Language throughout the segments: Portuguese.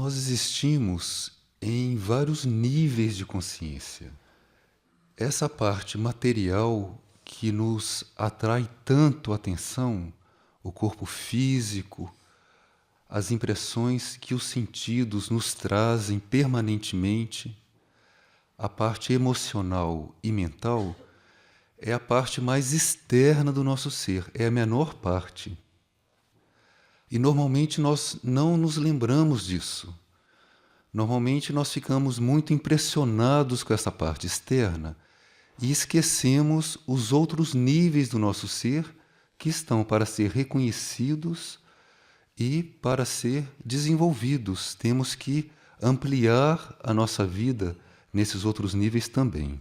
Nós existimos em vários níveis de consciência. Essa parte material que nos atrai tanto a atenção, o corpo físico, as impressões que os sentidos nos trazem permanentemente, a parte emocional e mental, é a parte mais externa do nosso ser, é a menor parte. E normalmente nós não nos lembramos disso. Normalmente nós ficamos muito impressionados com essa parte externa e esquecemos os outros níveis do nosso ser que estão para ser reconhecidos e para ser desenvolvidos. Temos que ampliar a nossa vida nesses outros níveis também.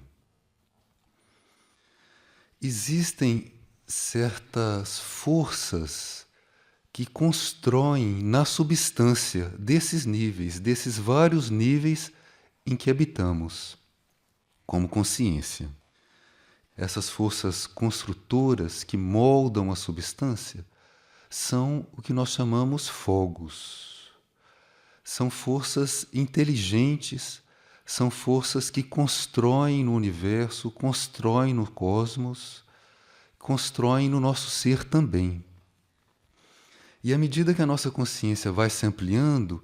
Existem certas forças que constroem na substância desses níveis, desses vários níveis em que habitamos, como consciência. Essas forças construtoras que moldam a substância são o que nós chamamos fogos. São forças inteligentes, são forças que constroem no universo, constroem no cosmos, constroem no nosso ser também. E à medida que a nossa consciência vai se ampliando,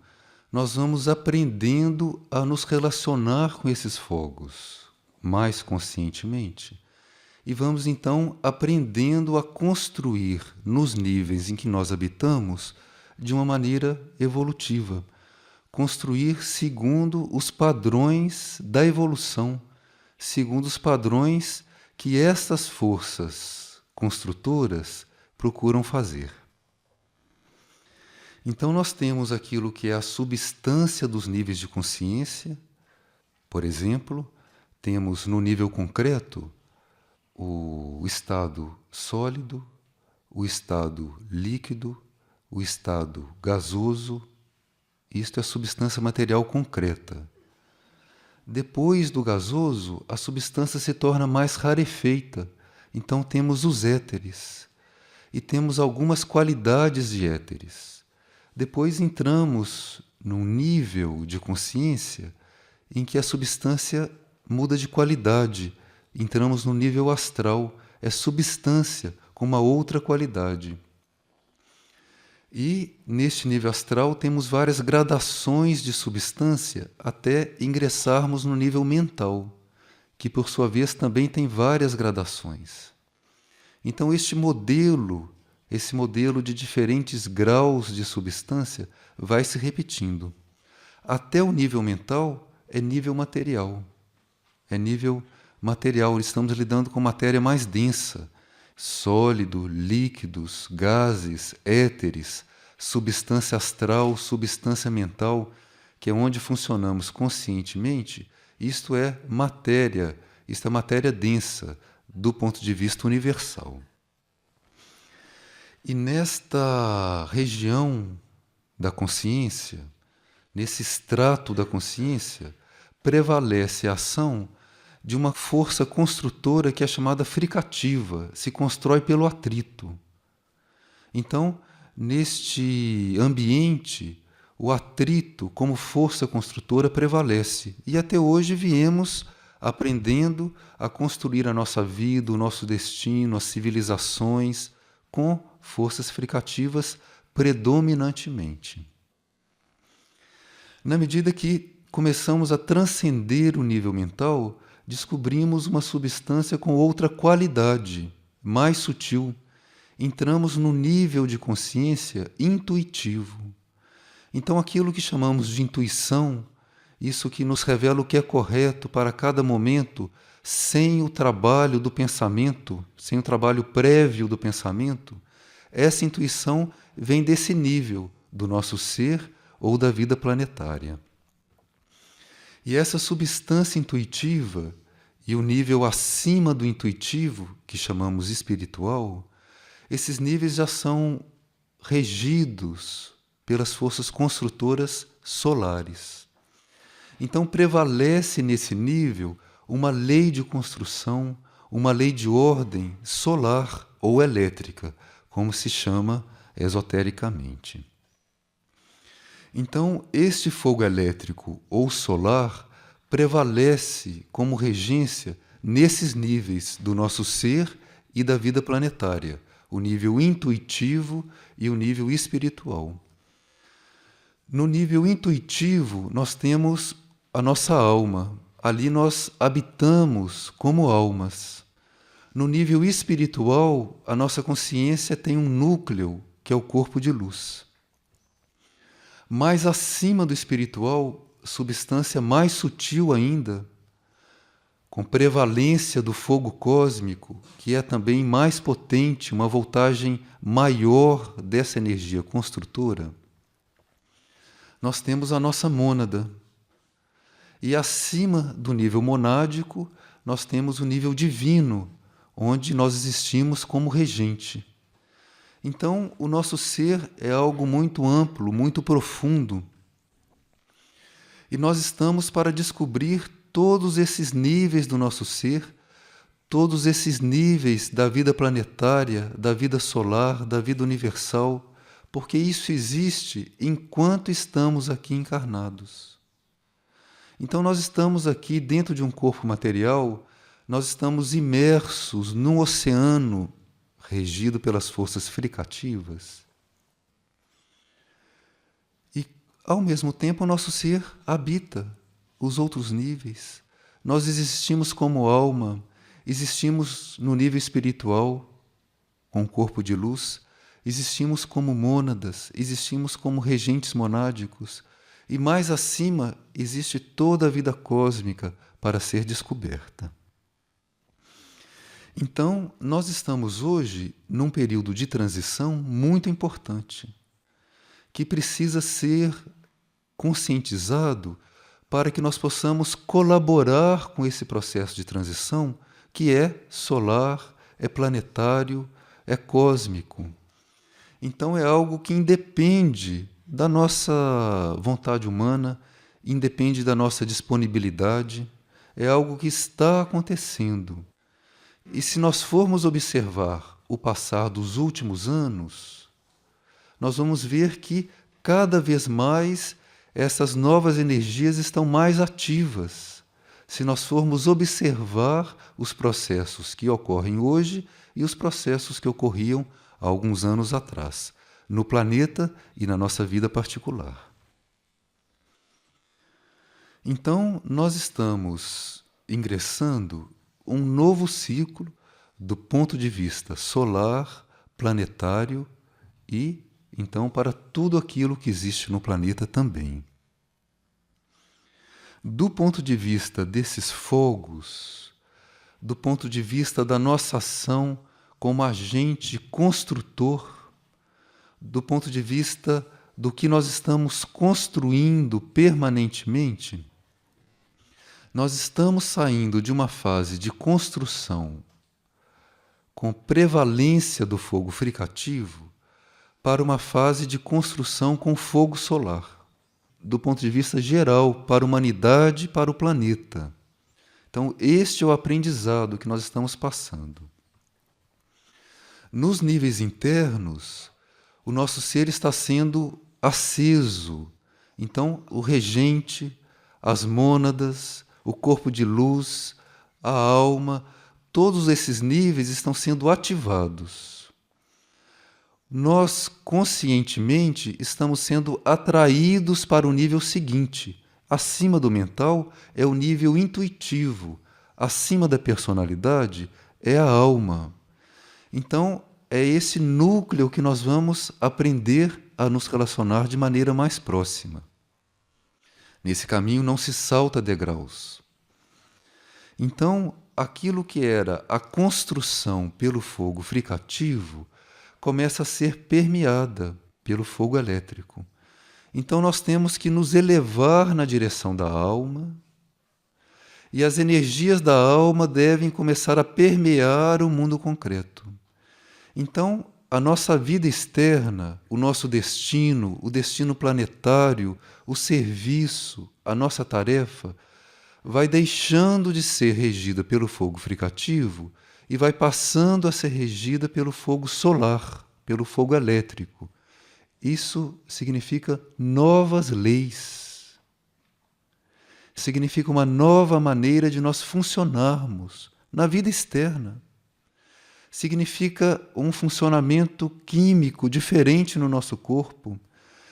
nós vamos aprendendo a nos relacionar com esses fogos mais conscientemente. E vamos então aprendendo a construir nos níveis em que nós habitamos de uma maneira evolutiva. Construir segundo os padrões da evolução, segundo os padrões que estas forças construtoras procuram fazer. Então nós temos aquilo que é a substância dos níveis de consciência. Por exemplo, temos no nível concreto o estado sólido, o estado líquido, o estado gasoso. Isto é a substância material concreta. Depois do gasoso, a substância se torna mais rarefeita. Então temos os éteres e temos algumas qualidades de éteres. Depois entramos num nível de consciência em que a substância muda de qualidade. Entramos no nível astral, é substância com uma outra qualidade. E neste nível astral temos várias gradações de substância até ingressarmos no nível mental, que por sua vez também tem várias gradações. Então esse modelo de diferentes graus de substância vai se repetindo. Até o nível mental é nível material. É nível material, estamos lidando com matéria mais densa, sólido, líquidos, gases, éteres, substância astral, substância mental, que é onde funcionamos conscientemente. Isto é matéria densa, do ponto de vista universal. E nesta região da consciência, nesse extrato da consciência, prevalece a ação de uma força construtora que é chamada fricativa, se constrói pelo atrito. Então, neste ambiente, o atrito como força construtora prevalece. E até hoje viemos aprendendo a construir a nossa vida, o nosso destino, as civilizações, com forças fricativas predominantemente. Na medida que começamos a transcender o nível mental, descobrimos uma substância com outra qualidade, mais sutil. Entramos no nível de consciência intuitivo. Então aquilo que chamamos de intuição, isso que nos revela o que é correto para cada momento, sem o trabalho do pensamento, sem o trabalho prévio do pensamento, essa intuição vem desse nível do nosso ser ou da vida planetária. E essa substância intuitiva e o nível acima do intuitivo, que chamamos espiritual, esses níveis já são regidos pelas forças construtoras solares. Então prevalece nesse nível uma lei de construção, uma lei de ordem solar ou elétrica, como se chama esotericamente. Então, este fogo elétrico ou solar prevalece como regência nesses níveis do nosso ser e da vida planetária, o nível intuitivo e o nível espiritual. No nível intuitivo, nós temos a nossa alma. Ali nós habitamos como almas. No nível espiritual, a nossa consciência tem um núcleo, que é o corpo de luz. Mais acima do espiritual, substância mais sutil ainda, com prevalência do fogo cósmico, que é também mais potente, uma voltagem maior dessa energia construtora, nós temos a nossa mônada. E acima do nível monádico, nós temos o nível divino, onde nós existimos como regente. Então, o nosso ser é algo muito amplo, muito profundo. E nós estamos para descobrir todos esses níveis do nosso ser, todos esses níveis da vida planetária, da vida solar, da vida universal, porque isso existe enquanto estamos aqui encarnados. Então, nós estamos aqui dentro de um corpo material, nós estamos imersos num oceano regido pelas forças fricativas. E, ao mesmo tempo, o nosso ser habita os outros níveis. Nós existimos como alma, existimos no nível espiritual, com o corpo de luz, existimos como mônadas, existimos como regentes monádicos, e mais acima existe toda a vida cósmica para ser descoberta. Então, nós estamos hoje num período de transição muito importante, que precisa ser conscientizado para que nós possamos colaborar com esse processo de transição que é solar, é planetário, é cósmico. Então, é algo que independe da nossa vontade humana, independe da nossa disponibilidade, é algo que está acontecendo. E se nós formos observar o passar dos últimos anos, nós vamos ver que cada vez mais essas novas energias estão mais ativas. Se nós formos observar os processos que ocorrem hoje e os processos que ocorriam há alguns anos atrás, no planeta e na nossa vida particular. Então, nós estamos ingressando um novo ciclo do ponto de vista solar, planetário e, então, para tudo aquilo que existe no planeta também. Do ponto de vista desses fogos, do ponto de vista da nossa ação como agente construtor, do ponto de vista do que nós estamos construindo permanentemente, nós estamos saindo de uma fase de construção com prevalência do fogo fricativo para uma fase de construção com fogo solar, do ponto de vista geral, para a humanidade e para o planeta. Então, este é o aprendizado que nós estamos passando. Nos níveis internos, o nosso ser está sendo aceso. Então, o regente, as mônadas, o corpo de luz, a alma, todos esses níveis estão sendo ativados. Nós, conscientemente, estamos sendo atraídos para o nível seguinte. Acima do mental é o nível intuitivo. Acima da personalidade é a alma. Então, é esse núcleo que nós vamos aprender a nos relacionar de maneira mais próxima. Nesse caminho não se salta degraus. Então, aquilo que era a construção pelo fogo fricativo começa a ser permeada pelo fogo elétrico. Então, nós temos que nos elevar na direção da alma, e as energias da alma devem começar a permear o mundo concreto. Então, a nossa vida externa, o nosso destino, o destino planetário, o serviço, a nossa tarefa, vai deixando de ser regida pelo fogo fricativo e vai passando a ser regida pelo fogo solar, pelo fogo elétrico. isso significa novas leis. Significa uma nova maneira de nós funcionarmos na vida externa. Significa um funcionamento químico diferente no nosso corpo.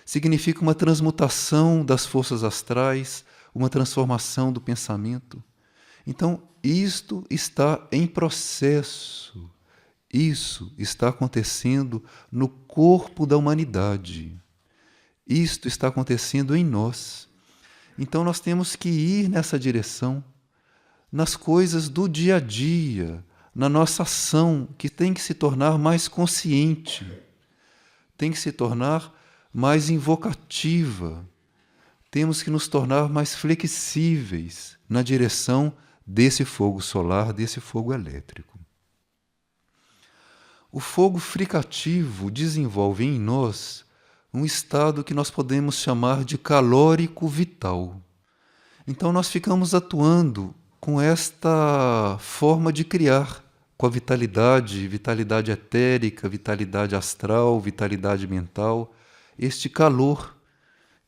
Significa uma transmutação das forças astrais, uma transformação do pensamento. Então, isto está em processo. Isso está acontecendo no corpo da humanidade. Isto está acontecendo em nós. Então, nós temos que ir nessa direção, nas coisas do dia a dia, na nossa ação, que tem que se tornar mais consciente, tem que se tornar mais invocativa. Temos que nos tornar mais flexíveis na direção desse fogo solar, desse fogo elétrico. O fogo fricativo desenvolve em nós um estado que nós podemos chamar de calórico vital. Então nós ficamos atuando com esta forma de criar, com a vitalidade, vitalidade etérica, vitalidade astral, vitalidade mental, este calor,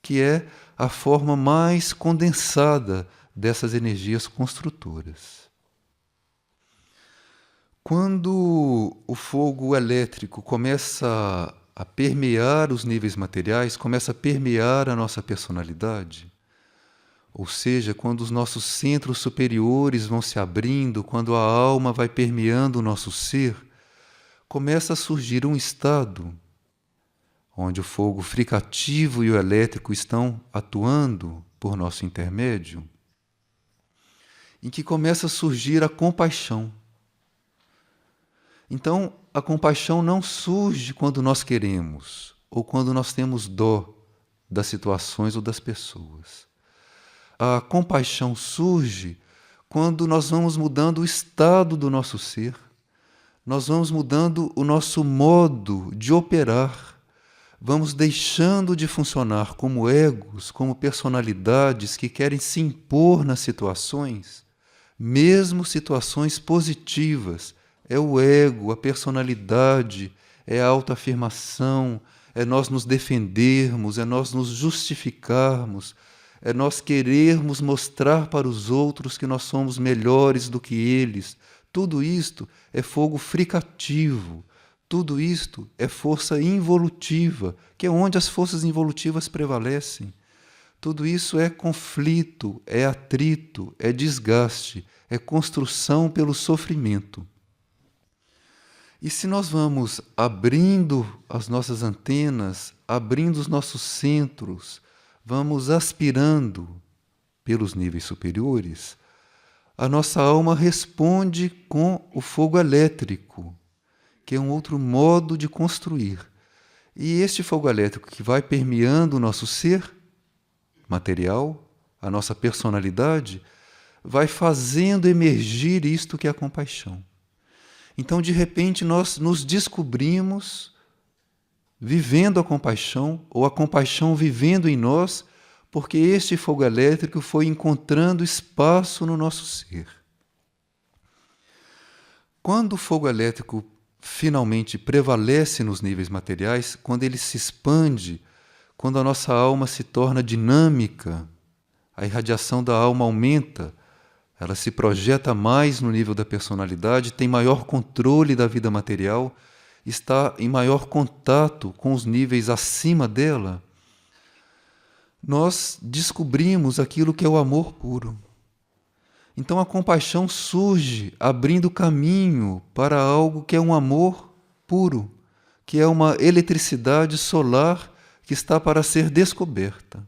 que é a forma mais condensada dessas energias construtoras. Quando o fogo elétrico começa a permear os níveis materiais, começa a permear a nossa personalidade, ou seja, quando os nossos centros superiores vão se abrindo, quando a alma vai permeando o nosso ser, começa a surgir um estado onde o fogo fricativo e o elétrico estão atuando por nosso intermédio, em que começa a surgir a compaixão. Então, a compaixão não surge quando nós queremos ou quando nós temos dó das situações ou das pessoas. A compaixão surge quando nós vamos mudando o estado do nosso ser, nós vamos mudando o nosso modo de operar, vamos deixando de funcionar como egos, como personalidades que querem se impor nas situações, mesmo situações positivas. É o ego, a personalidade, é a autoafirmação, é nós nos defendermos, é nós nos justificarmos, é nós querermos mostrar para os outros que nós somos melhores do que eles. Tudo isto é fogo fricativo, tudo isto é força involutiva, que é onde as forças involutivas prevalecem. Tudo isso é conflito, é atrito, é desgaste, é construção pelo sofrimento. E se nós vamos abrindo as nossas antenas, abrindo os nossos centros, vamos aspirando pelos níveis superiores, a nossa alma responde com o fogo elétrico, que é um outro modo de construir. E este fogo elétrico que vai permeando o nosso ser material, a nossa personalidade, vai fazendo emergir isto que é a compaixão. Então, de repente, nós nos descobrimos vivendo a compaixão, ou a compaixão vivendo em nós, porque este fogo elétrico foi encontrando espaço no nosso ser. Quando o fogo elétrico finalmente prevalece nos níveis materiais, quando ele se expande, quando a nossa alma se torna dinâmica, a irradiação da alma aumenta, ela se projeta mais no nível da personalidade, tem maior controle da vida material, está em maior contato com os níveis acima dela, nós descobrimos aquilo que é o amor puro. Então a compaixão surge abrindo caminho para algo que é um amor puro, que é uma eletricidade solar que está para ser descoberta.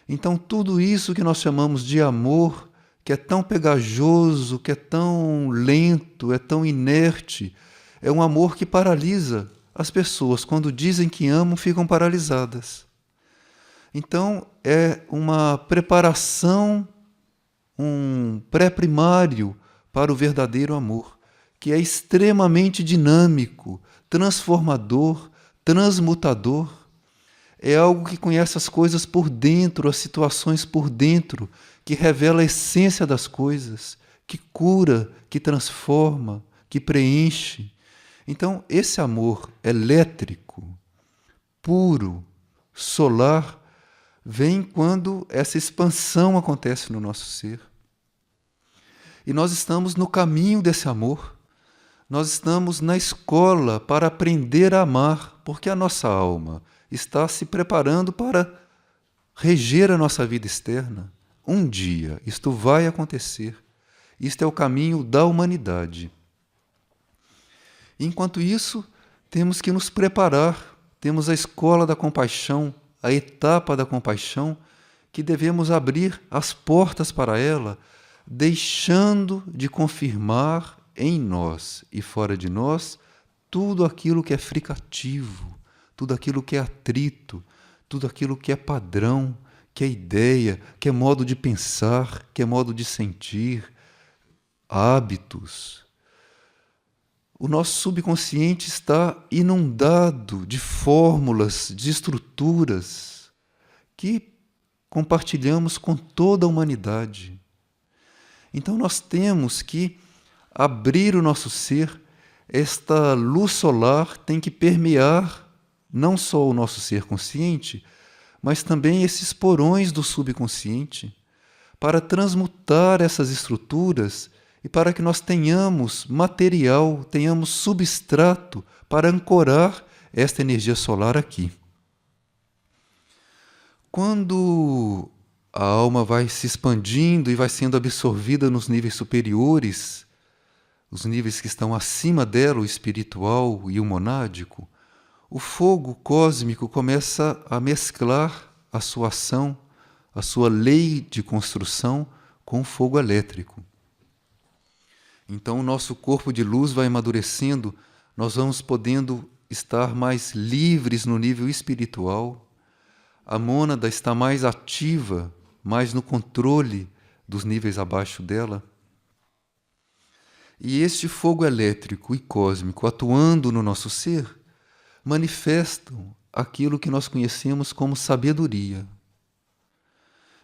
Então tudo isso que nós chamamos de amor, que é tão pegajoso, que é tão lento, é tão inerte, é um amor que paralisa. As pessoas, quando dizem que amam, ficam paralisadas. Então, é uma preparação, um pré-primário para o verdadeiro amor, que é extremamente dinâmico, transformador, transmutador. É algo que conhece as coisas por dentro, as situações por dentro, que revela a essência das coisas, que cura, que transforma, que preenche. Então, esse amor elétrico puro, solar, vem quando essa expansão acontece no nosso ser. E nós estamos no caminho desse amor. Nós estamos na escola para aprender a amar, porque a nossa alma está se preparando para reger a nossa vida externa. Um dia isto vai acontecer. Isto é o caminho da humanidade. Enquanto isso, temos que nos preparar. Temos a escola da compaixão, a etapa da compaixão, que devemos abrir as portas para ela, deixando de confirmar em nós e fora de nós tudo aquilo que é fricativo, tudo aquilo que é atrito, tudo aquilo que é padrão, que é ideia, que é modo de pensar, que é modo de sentir, hábitos. O nosso subconsciente está inundado de fórmulas, de estruturas que compartilhamos com toda a humanidade. Então nós temos que abrir o nosso ser. Esta luz solar tem que permear não só o nosso ser consciente, mas também esses porões do subconsciente, para transmutar essas estruturas e para que nós tenhamos material, tenhamos substrato para ancorar esta energia solar aqui. Quando a alma vai se expandindo e vai sendo absorvida nos níveis superiores, os níveis que estão acima dela, o espiritual e o monádico, o fogo cósmico começa a mesclar a sua ação, a sua lei de construção com o fogo elétrico. Então o nosso corpo de luz vai amadurecendo, nós vamos podendo estar mais livres no nível espiritual, a mônada está mais ativa, mais no controle dos níveis abaixo dela. E este fogo elétrico e cósmico atuando no nosso ser manifestam aquilo que nós conhecemos como sabedoria.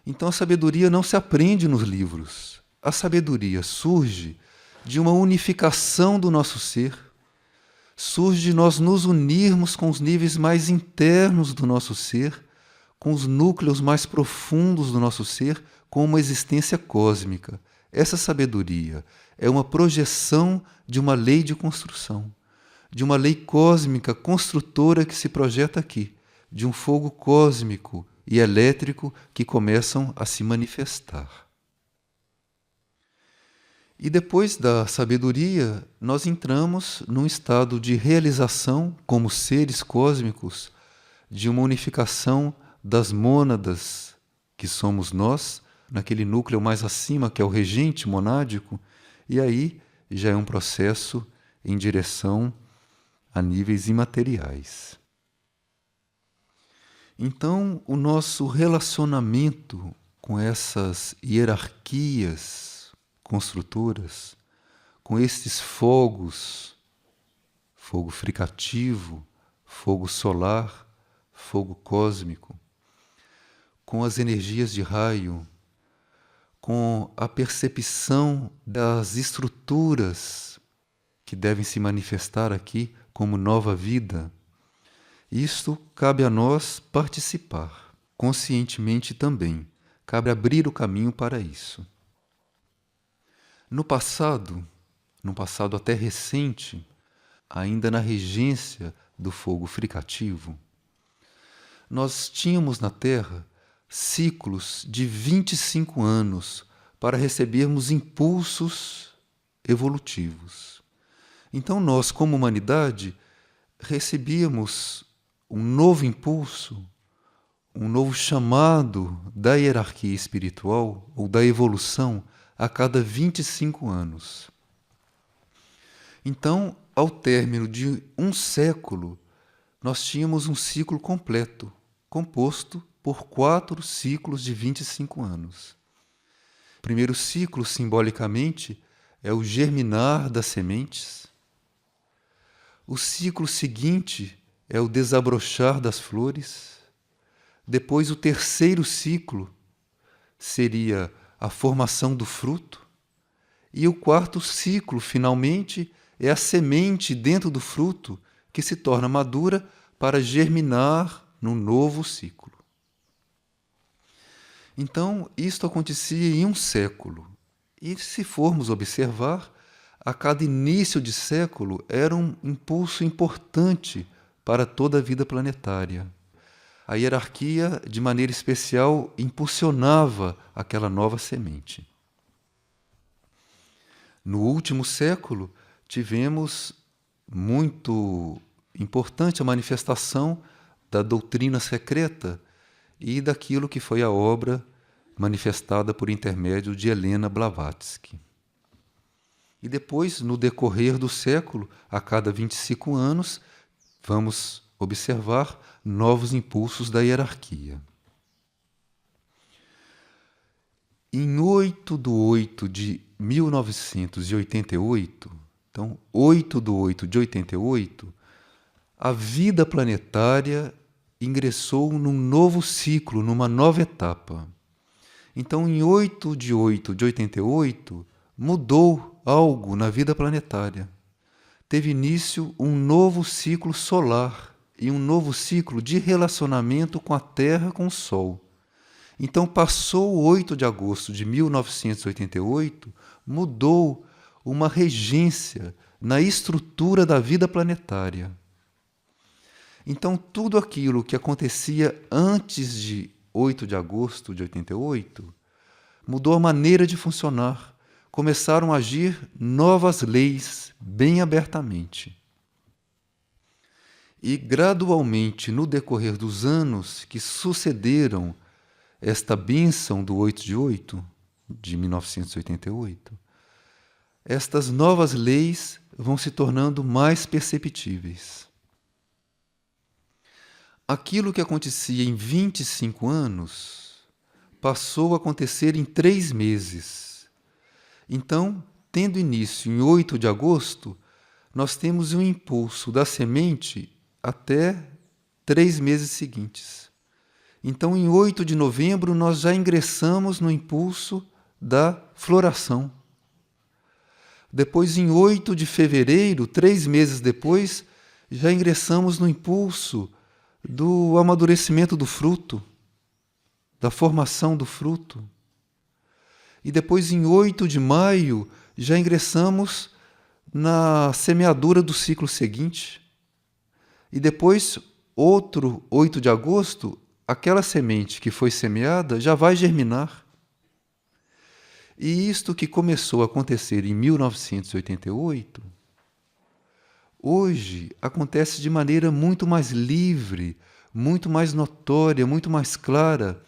Então a sabedoria não se aprende nos livros. A sabedoria surge de uma unificação do nosso ser, surge de nós nos unirmos com os níveis mais internos do nosso ser, com os núcleos mais profundos do nosso ser, com uma existência cósmica. Essa sabedoria é uma projeção de uma lei de construção, de uma lei cósmica construtora que se projeta aqui, de um fogo cósmico e elétrico que começam a se manifestar. E depois da sabedoria, nós entramos num estado de realização como seres cósmicos, de uma unificação das mônadas, que somos nós, naquele núcleo mais acima, que é o regente monádico, e aí já é um processo em direção a níveis imateriais. Então, o nosso relacionamento com essas hierarquias construtoras, com estes fogos, fogo fricativo, fogo solar, fogo cósmico, com as energias de raio, com a percepção das estruturas que devem se manifestar aqui como nova vida, isto cabe a nós participar, conscientemente também. Cabe abrir o caminho para isso. No passado até recente, ainda na regência do fogo fricativo, nós tínhamos na Terra ciclos de 25 anos para recebermos impulsos evolutivos. Então nós, como humanidade, recebíamos um novo impulso, um novo chamado da hierarquia espiritual ou da evolução a cada 25 anos. Então, ao término de um século, nós tínhamos um ciclo completo, composto por 4 ciclos de 25 anos. O primeiro ciclo, simbolicamente, é o germinar das sementes. O ciclo seguinte é o desabrochar das flores. Depois, o terceiro ciclo seria a formação do fruto. E o quarto ciclo, finalmente, é a semente dentro do fruto que se torna madura para germinar num novo ciclo. Então, isto acontecia em um século. E se formos observar, a cada início de século era um impulso importante para toda a vida planetária. A hierarquia, de maneira especial, impulsionava aquela nova semente. No último século, tivemos muito importante a manifestação da doutrina secreta e daquilo que foi a obra manifestada por intermédio de Helena Blavatsky. E depois, no decorrer do século, a cada 25 anos, vamos observar novos impulsos da hierarquia. Em 8 de 8 de 1988, então 8 de 8 de 88, a vida planetária ingressou num novo ciclo, numa nova etapa. Então, em 8 de 8 de 88, mudou algo na vida planetária. Teve início um novo ciclo solar e um novo ciclo de relacionamento com a Terra, com o Sol. Então, passou o 8 de agosto de 1988, mudou uma regência na estrutura da vida planetária. Então, tudo aquilo que acontecia antes de 8 de agosto de 88 mudou a maneira de funcionar. Começaram a agir novas leis bem abertamente. E, gradualmente, no decorrer dos anos que sucederam esta bênção do 8 de 8 de 1988, estas novas leis vão se tornando mais perceptíveis. Aquilo que acontecia em 25 anos passou a acontecer em 3 meses. Então, tendo início em 8 de agosto, nós temos um impulso da semente até 3 meses seguintes. Então, em 8 de novembro, nós já ingressamos no impulso da floração. Depois, em 8 de fevereiro, 3 meses depois, já ingressamos no impulso do amadurecimento do fruto, da formação do fruto. E depois, em 8 de maio, já ingressamos na semeadura do ciclo seguinte. E depois, outro 8 de agosto, aquela semente que foi semeada já vai germinar. E isto que começou a acontecer em 1988, hoje acontece de maneira muito mais livre, muito mais notória, muito mais clara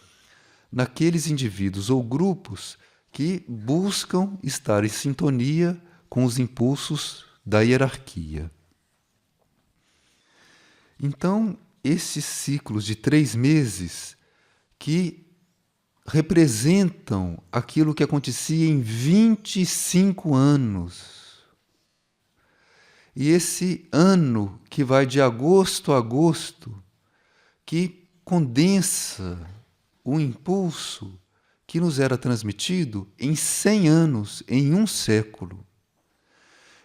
naqueles indivíduos ou grupos que buscam estar em sintonia com os impulsos da hierarquia. Então, esses ciclos de 3 meses que representam aquilo que acontecia em 25 anos. E esse ano que vai de agosto a agosto, que condensa o impulso que nos era transmitido em 100 anos, em um século.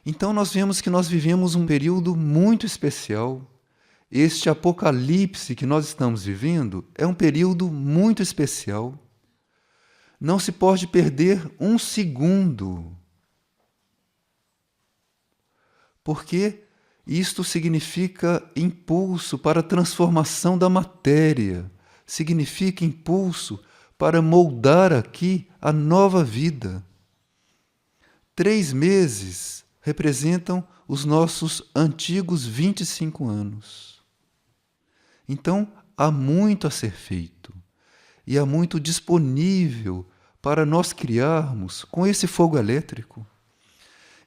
Então nós vemos que nós vivemos um período muito especial. Este apocalipse que nós estamos vivendo é um período muito especial. Não se pode perder um segundo, porque isto significa impulso para a transformação da matéria, significa impulso para moldar aqui a nova vida. 3 meses representam os nossos antigos 25 anos. Então, há muito a ser feito e há muito disponível para nós criarmos com esse fogo elétrico.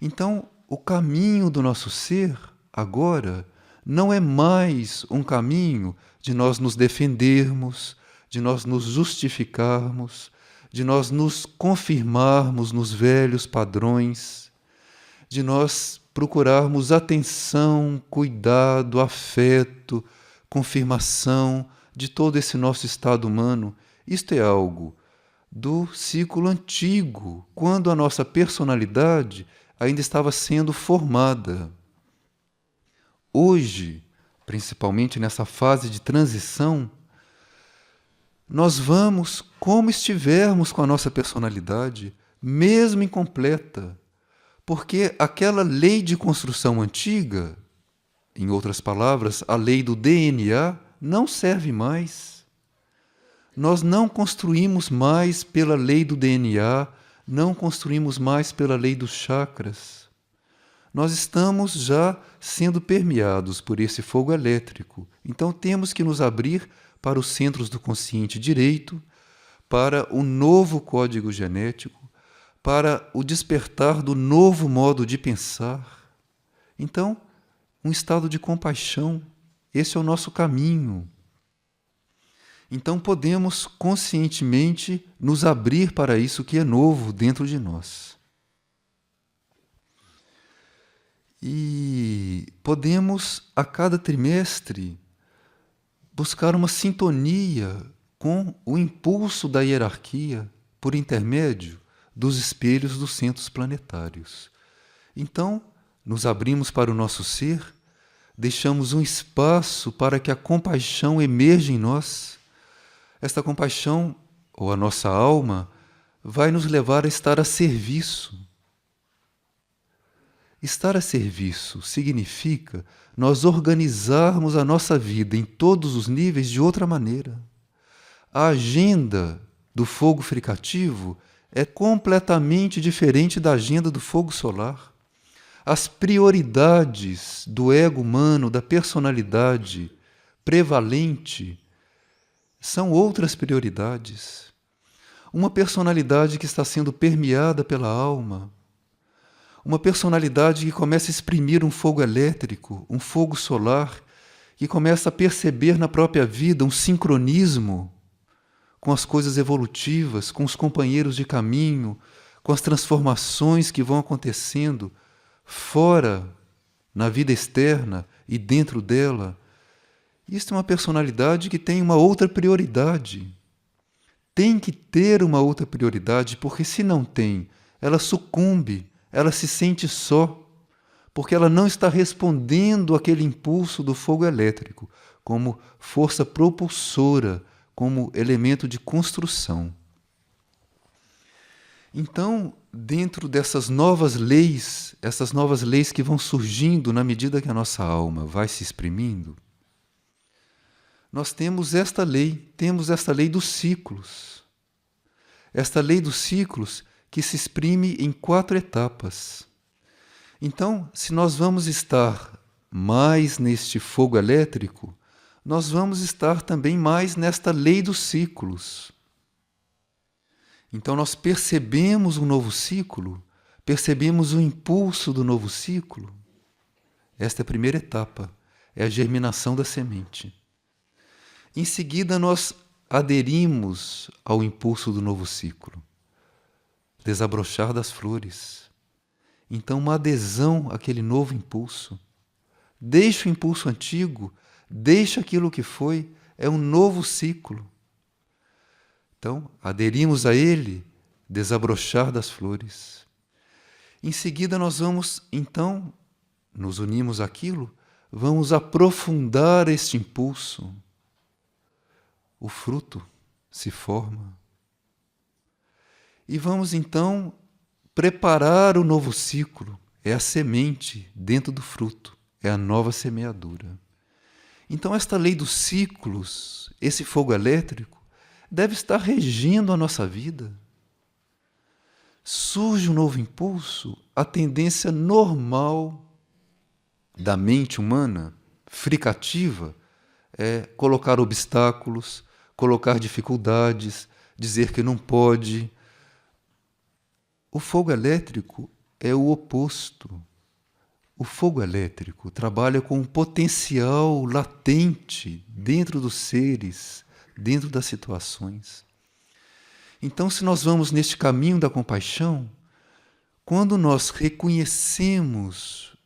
Então, o caminho do nosso ser, agora, não é mais um caminho de nós nos defendermos, de nós nos justificarmos, de nós nos confirmarmos nos velhos padrões, de nós procurarmos atenção, cuidado, afeto, confirmação de todo esse nosso estado humano. Isto é algo do ciclo antigo, quando a nossa personalidade ainda estava sendo formada. Hoje, principalmente nessa fase de transição, nós vamos como estivermos com a nossa personalidade, mesmo incompleta, porque aquela lei de construção antiga, em outras palavras, a lei do DNA, não serve mais. Nós não construímos mais pela lei do DNA, não construímos mais pela lei dos chakras. Nós estamos já sendo permeados por esse fogo elétrico. Então temos que nos abrir para os centros do consciente direito, para o novo código genético, para o despertar do novo modo de pensar. Então, um estado de compaixão, esse é o nosso caminho. Então podemos conscientemente nos abrir para isso que é novo dentro de nós. E podemos, a cada trimestre, buscar uma sintonia com o impulso da hierarquia por intermédio dos espelhos dos centros planetários. Então, nos abrimos para o nosso ser, deixamos um espaço para que a compaixão emerja em nós. Esta compaixão, ou a nossa alma, vai nos levar a estar a serviço. Estar a serviço significa nós organizarmos a nossa vida em todos os níveis de outra maneira. A agenda do fogo fricativo é completamente diferente da agenda do fogo solar. As prioridades do ego humano, da personalidade prevalente, são outras prioridades. Uma personalidade que está sendo permeada pela alma, uma personalidade que começa a exprimir um fogo elétrico, um fogo solar, que começa a perceber na própria vida um sincronismo com as coisas evolutivas, com os companheiros de caminho, com as transformações que vão acontecendo fora, na vida externa e dentro dela. Isto é uma personalidade que tem uma outra prioridade. Tem que ter uma outra prioridade, porque se não tem, ela sucumbe, ela se sente só, porque ela não está respondendo àquele impulso do fogo elétrico como força propulsora, como elemento de construção. Então, dentro dessas novas leis, essas novas leis que vão surgindo na medida que a nossa alma vai se exprimindo, nós temos esta lei dos ciclos. Esta lei dos ciclos que se exprime em 4 etapas. Então, se nós vamos estar mais neste fogo elétrico, nós vamos estar também mais nesta lei dos ciclos. Então nós percebemos um novo ciclo, percebemos o impulso do novo ciclo. Esta é a primeira etapa, é a germinação da semente. Em seguida nós aderimos ao impulso do novo ciclo, desabrochar das flores. Então uma adesão àquele novo impulso. Deixa o impulso antigo, deixa aquilo que foi, é um novo ciclo. Então, aderimos a ele, desabrochar das flores. Em seguida, nós vamos, então, nos unimos àquilo, vamos aprofundar este impulso. O fruto se forma. E vamos, então, preparar o novo ciclo. É a semente dentro do fruto, é a nova semeadura. Então, esta lei dos ciclos, esse fogo elétrico, deve estar regendo a nossa vida. Surge um novo impulso, a tendência normal da mente humana, fricativa, é colocar obstáculos, colocar dificuldades, dizer que não pode. O fogo elétrico é o oposto. O fogo elétrico trabalha com um potencial latente dentro dos seres, dentro das situações. Então, se nós vamos neste caminho da compaixão, quando nós reconhecemos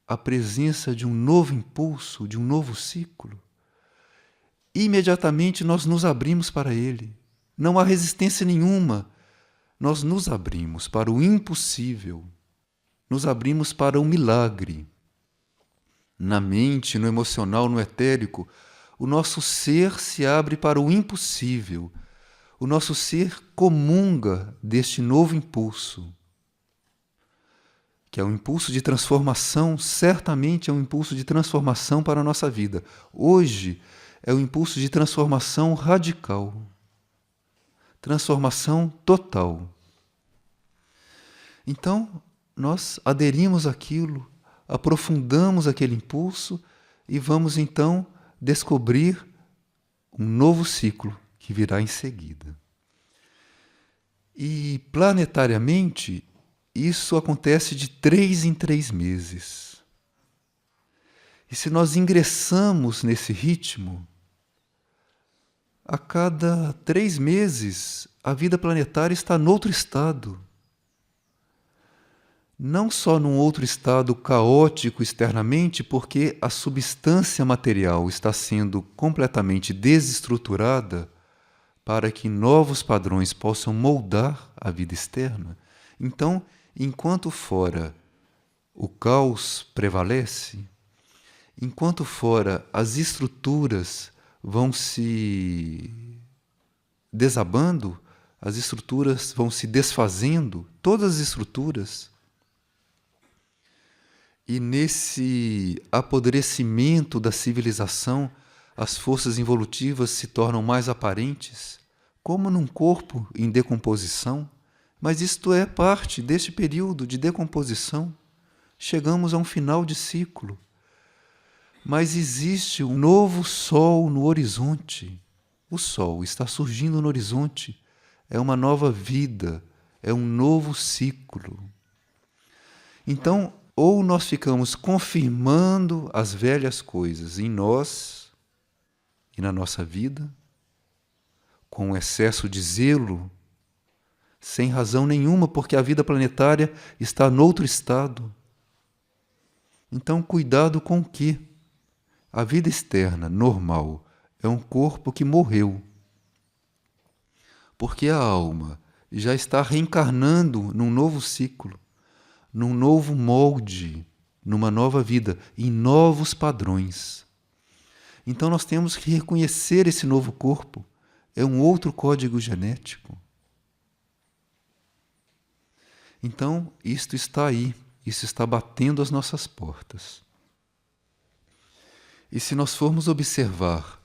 a presença de um novo impulso, de um novo ciclo, imediatamente nós nos abrimos para ele. Não há resistência nenhuma. Nós nos abrimos para o impossível. Nos abrimos para o milagre. na mente, no emocional, no etérico, o nosso ser se abre para o impossível. O nosso ser comunga deste novo impulso, que é um impulso de transformação, certamente é um impulso de transformação para a nossa vida. Hoje é um impulso de transformação radical, transformação total. Então, nós aderimos àquilo, aprofundamos aquele impulso e vamos então descobrir um novo ciclo que virá em seguida. E planetariamente, isso acontece de 3 em 3 meses. E se nós ingressamos nesse ritmo, a cada 3 meses a vida planetária está noutro estado. Não só num outro estado caótico externamente, porque a substância material está sendo completamente desestruturada para que novos padrões possam moldar a vida externa. Então, enquanto fora o caos prevalece, enquanto fora as estruturas vão se desabando, as estruturas vão se desfazendo, todas as estruturas, e nesse apodrecimento da civilização, as forças involutivas se tornam mais aparentes, como num corpo em decomposição, mas isto é parte deste período de decomposição. Chegamos a um final de ciclo. Mas existe um novo sol no horizonte. O sol está surgindo no horizonte. É uma nova vida, é um novo ciclo. Então, ou nós ficamos confirmando as velhas coisas em nós e na nossa vida, com excesso de zelo, sem razão nenhuma, porque a vida planetária está noutro estado. Então, cuidado com o quê? A vida externa, normal, é um corpo que morreu. Porque a alma já está reencarnando num novo ciclo, num novo molde, numa nova vida, em novos padrões. Então nós temos que reconhecer esse novo corpo. É um outro código genético. Então, isto está aí, isso está batendo às nossas portas. E se nós formos observar,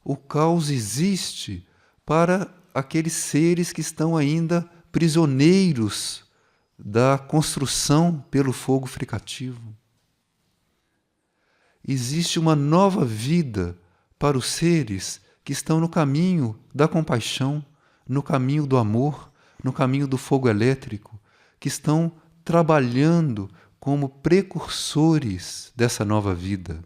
o caos existe para aqueles seres que estão ainda prisioneiros da construção pelo fogo fricativo. Existe uma nova vida para os seres que estão no caminho da compaixão, no caminho do amor, no caminho do fogo elétrico, que estão trabalhando como precursores dessa nova vida,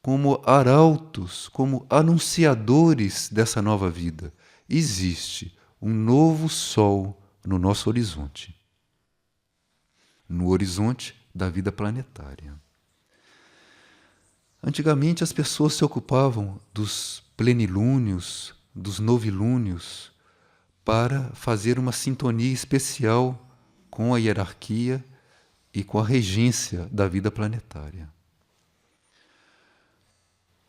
como arautos, como anunciadores dessa nova vida. Existe um novo sol no nosso horizonte, no horizonte da vida planetária. Antigamente as pessoas se ocupavam dos plenilúnios, dos novilúnios, para fazer uma sintonia especial com a hierarquia e com a regência da vida planetária.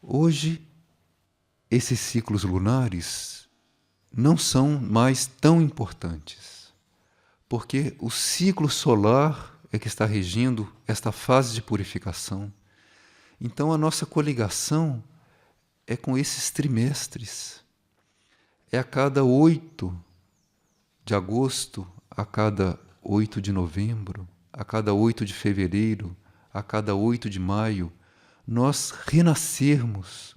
Hoje, esses ciclos lunares não são mais tão importantes, porque o ciclo solar é que está regindo esta fase de purificação. Então, a nossa coligação é com esses trimestres. É a cada 8 de agosto, a cada 8 de novembro, a cada 8 de fevereiro, a cada 8 de maio, nós renascermos,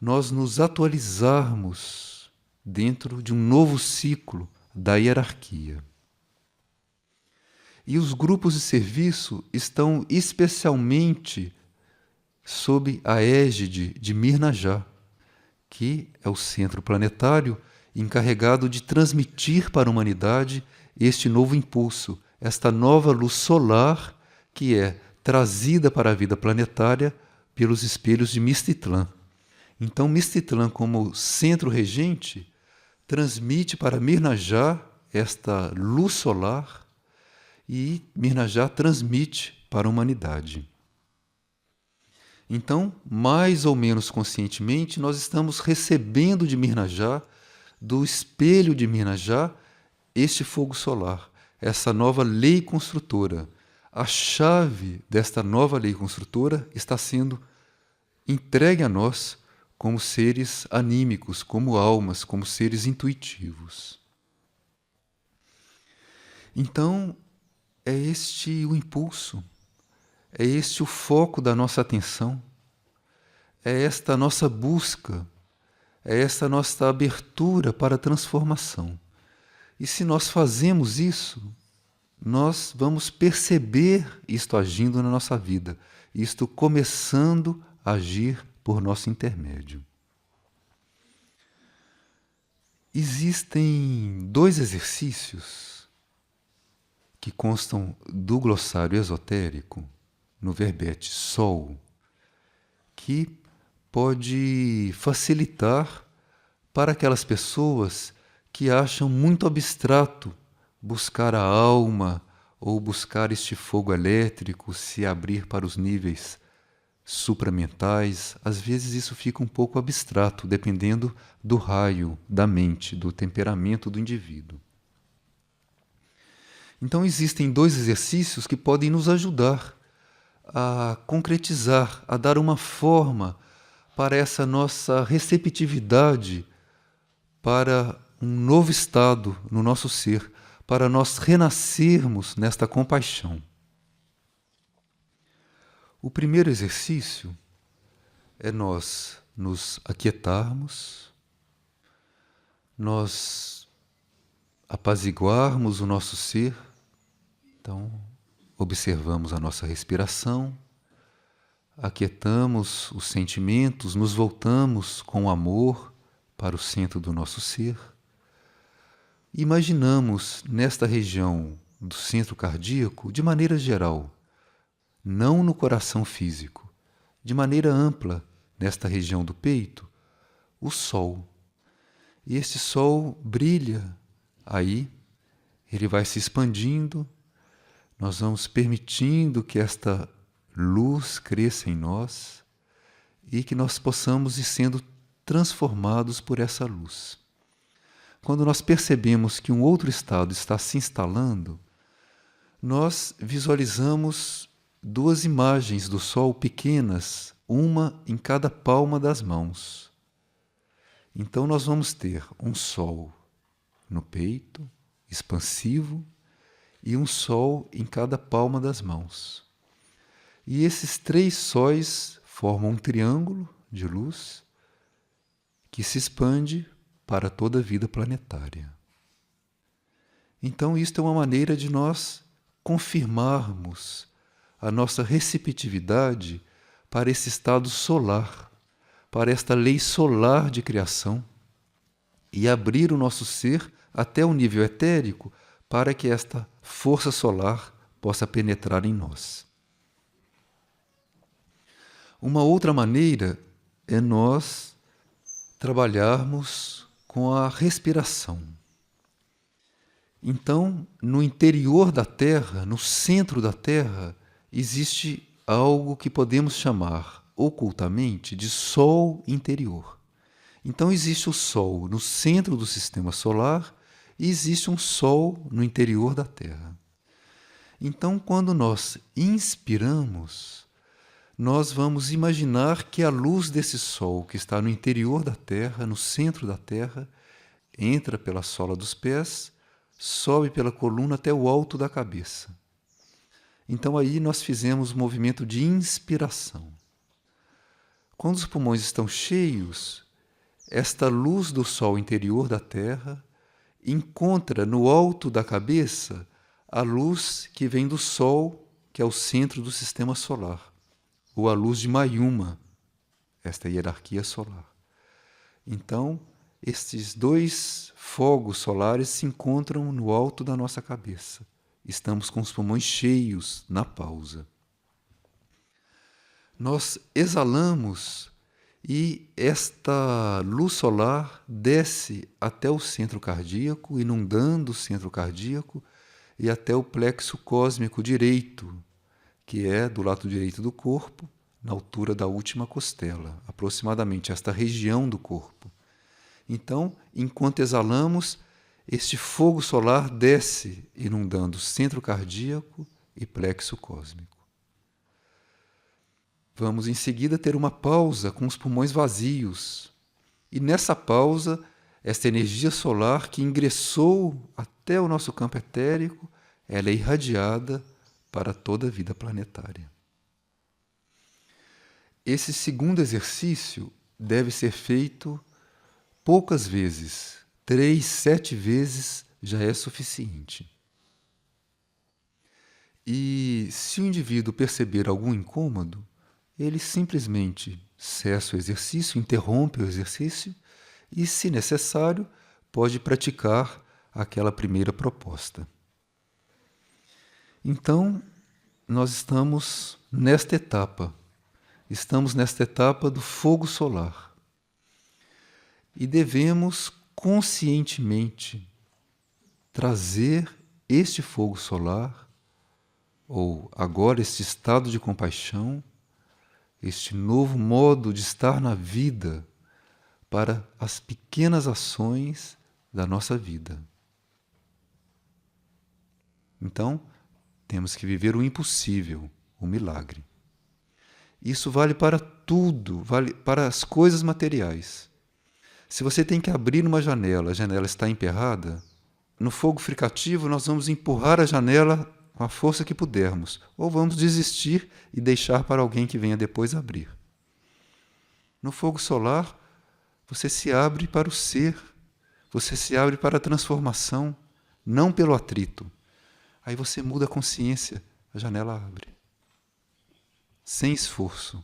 nós nos atualizarmos dentro de um novo ciclo da hierarquia. E os grupos de serviço estão especialmente sob a égide de Mirnajá, que é o centro planetário encarregado de transmitir para a humanidade este novo impulso, esta nova luz solar que é trazida para a vida planetária pelos espelhos de Mistitlan. Então, Mistitlan, como centro regente, transmite para Mirnajá esta luz solar e Mirnajá transmite para a humanidade. Então, mais ou menos conscientemente, nós estamos recebendo de Mirnajá, do espelho de Mirnajá, este fogo solar, essa nova lei construtora. A chave desta nova lei construtora está sendo entregue a nós como seres anímicos, como almas, como seres intuitivos. Então, é este o impulso, é este o foco da nossa atenção, é esta a nossa busca, é esta a nossa abertura para a transformação. E se nós fazemos isso, nós vamos perceber isto agindo na nossa vida, isto começando a agir por nosso intermédio. Existem 2 exercícios que constam do glossário esotérico, no verbete sol, que pode facilitar para aquelas pessoas que acham muito abstrato buscar a alma ou buscar este fogo elétrico, se abrir para os níveis supramentais. Às vezes isso fica um pouco abstrato, dependendo do raio da mente, do temperamento do indivíduo. Então existem 2 exercícios que podem nos ajudar a concretizar, a dar uma forma para essa nossa receptividade para um novo estado no nosso ser, para nós renascermos nesta compaixão. O primeiro exercício é nós nos aquietarmos, nós apaziguarmos o nosso ser. Então, observamos a nossa respiração, aquietamos os sentimentos, nos voltamos com amor para o centro do nosso ser. Imaginamos nesta região do centro cardíaco, de maneira geral, não no coração físico, de maneira ampla, nesta região do peito, o sol. E este sol brilha aí, ele vai se expandindo, nós vamos permitindo que esta luz cresça em nós e que nós possamos ir sendo transformados por essa luz. Quando nós percebemos que um outro estado está se instalando, nós visualizamos 2 imagens do sol pequenas, uma em cada palma das mãos. Então nós vamos ter um sol no peito, expansivo, e um sol em cada palma das mãos. E esses 3 sóis formam um triângulo de luz que se expande para toda a vida planetária. Então isto é uma maneira de nós confirmarmos a nossa receptividade para esse estado solar, para esta lei solar de criação, e abrir o nosso ser até o nível etérico para que esta força solar possa penetrar em nós. Uma outra maneira é nós trabalharmos com a respiração. Então, no interior da Terra, no centro da Terra, existe algo que podemos chamar ocultamente de Sol interior. Então existe o Sol no centro do sistema solar e existe um Sol no interior da Terra. Então, quando nós inspiramos, nós vamos imaginar que a luz desse Sol que está no interior da Terra, no centro da Terra, entra pela sola dos pés, sobe pela coluna até o alto da cabeça. Então aí nós fizemos um movimento de inspiração. Quando os pulmões estão cheios, esta luz do Sol interior da Terra encontra no alto da cabeça a luz que vem do Sol, que é o centro do sistema solar, ou a luz de Mayuma, esta hierarquia solar. Então, estes 2 fogos solares se encontram no alto da nossa cabeça. Estamos com os pulmões cheios na pausa. Nós exalamos e esta luz solar desce até o centro cardíaco, inundando o centro cardíaco e até o plexo cósmico direito, que é do lado direito do corpo, na altura da última costela, aproximadamente esta região do corpo. Então, enquanto exalamos, este fogo solar desce, inundando o centro cardíaco e plexo cósmico. Vamos em seguida ter uma pausa com os pulmões vazios. E nessa pausa, esta energia solar que ingressou até o nosso campo etérico, ela é irradiada para toda a vida planetária. Esse segundo exercício deve ser feito poucas vezes. 3, 7 vezes já é suficiente. E se o indivíduo perceber algum incômodo, ele simplesmente cessa o exercício, interrompe o exercício e, se necessário, pode praticar aquela primeira proposta. Então, nós estamos nesta etapa do fogo solar. E devemos conscientemente trazer este fogo solar, ou agora este estado de compaixão, este novo modo de estar na vida, para as pequenas ações da nossa vida. Então, temos que viver o impossível, o milagre. Isso vale para tudo, vale para as coisas materiais. Se você tem que abrir uma janela, a janela está emperrada, no fogo fricativo nós vamos empurrar a janela com a força que pudermos, ou vamos desistir e deixar para alguém que venha depois abrir. No fogo solar, você se abre para o ser, você se abre para a transformação, não pelo atrito. Aí você muda a consciência, a janela abre. Sem esforço.